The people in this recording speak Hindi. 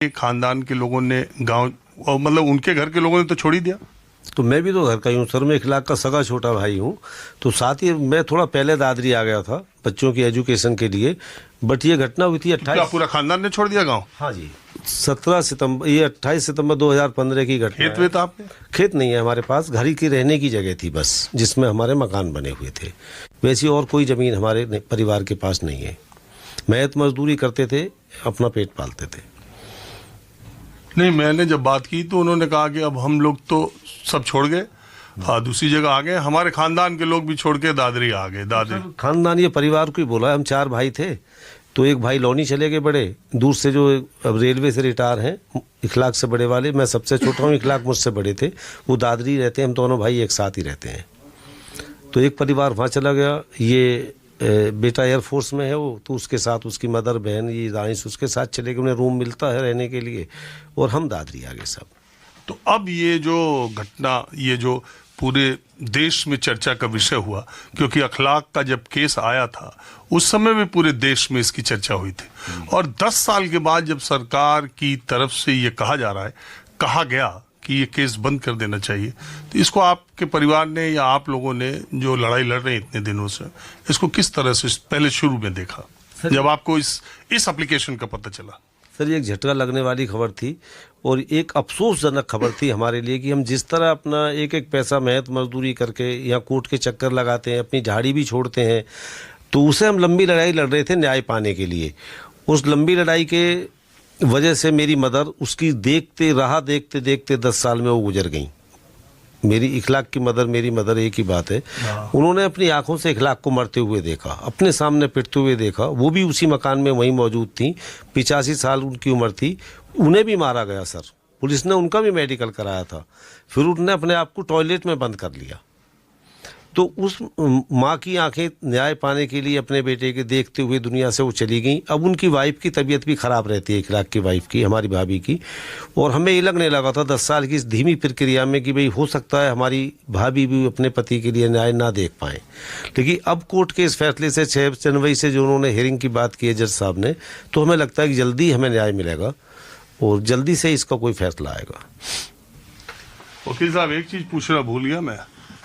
खानदान के लोगों ने गांव और मतलब उनके घर के लोगों ने तो छोड़ ही दिया। तो मैं भी तो घर का ही हूँ सर, मैं 1 लाख का सगा छोटा भाई हूँ। तो साथ ही मैं थोड़ा पहले दादरी आ गया था बच्चों की एजुकेशन के लिए। बट ये घटना हुई थी 28। क्या पूरा खानदान ने छोड़ दिया गांव? हाँ जी, 17 सितंबर, ये 28 सितंबर 2015 की घटना। खेत वेत आपने? खेत नहीं है हमारे पास, घर की रहने की जगह थी बस, जिसमें हमारे मकान बने हुए थे। वैसी और कोई ज़मीन हमारे परिवार के पास नहीं है। मेहनत मजदूरी करते थे, अपना पेट पालते थे। नहीं, मैंने जब बात की तो उन्होंने कहा कि अब हम लोग तो सब छोड़ गए, हाँ दूसरी जगह आ गए, हमारे खानदान के लोग भी छोड़ के दादरी आ गए। दादरी खानदान ये परिवार को ही बोला है। हम 4 भाई थे, तो एक भाई लौनी चले गए बड़े दूर से, जो अब रेलवे से रिटायर हैं, 1 लाख से बड़े वाले। मैं सबसे छोटा हूँ, 1 लाख मुझसे बड़े थे, वो दादरी रहते हैं। हम दोनों भाई एक साथ ही रहते हैं। तो एक परिवार वहाँ चला गया। ये बेटा एयरफोर्स में है वो, तो उसके साथ उसकी मदर बहन ये दानिश उसके साथ चले गए, उन्हें रूम मिलता है रहने के लिए, और हम दादरी आ गए सब। तो अब ये जो घटना, ये जो पूरे देश में चर्चा का विषय हुआ, क्योंकि अखलाक का जब केस आया था उस समय भी पूरे देश में इसकी चर्चा हुई थी, और 10 साल के बाद जब सरकार की तरफ से ये कहा जा रहा है, कहा गया कि ये केस बंद कर देना चाहिए, तो इसको आपके परिवार ने या आप लोगों ने जो लड़ाई लड़ रहे हैं इतने दिनों से, इसको किस तरह से पहले शुरू में देखा जब आपको इस एप्लीकेशन का पता चला? सर, ये एक झटका लगने वाली खबर थी और एक अफसोसजनक खबर थी हमारे लिए कि हम जिस तरह अपना एक एक पैसा मेहनत मजदूरी करके या कोर्ट के चक्कर लगाते हैं, अपनी झाड़ी भी छोड़ते हैं, तो उसे हम लंबी लड़ाई लड़ रहे थे न्याय पाने के लिए। उस लंबी लड़ाई के वजह से मेरी मदर, उसकी देखते 10 साल में वो गुजर गई। मेरी 1 लाख की मदर, मेरी मदर एक ही बात है। उन्होंने अपनी आंखों से 1 लाख को मरते हुए देखा, अपने सामने पिटते हुए देखा। वो भी उसी मकान में वहीं मौजूद थी। 85 साल उनकी उम्र थी। उन्हें भी मारा गया सर, पुलिस ने उनका भी मेडिकल कराया था। फिर उन्होंने अपने आप को टॉयलेट में बंद कर लिया। तो उस माँ की आंखें न्याय पाने के लिए अपने बेटे के देखते हुए दुनिया से वो चली गई। अब उनकी वाइफ की तबीयत भी ख़राब रहती है, 1 लाख की वाइफ की, हमारी भाभी की। और हमें ये लगने लगा था 10 साल की इस धीमी प्रक्रिया में कि भाई हो सकता है हमारी भाभी भी अपने पति के लिए न्याय ना देख पाएँ। लेकिन अब कोर्ट के इस फैसले से 6 जनवरी से जो उन्होंने हियरिंग की बात की है जज साहब ने, तो हमें लगता है कि जल्दी हमें न्याय मिलेगा और जल्दी से इसका कोई फैसला आएगा। वकील साहब, एक चीज़ पूछना भूल गया मैं।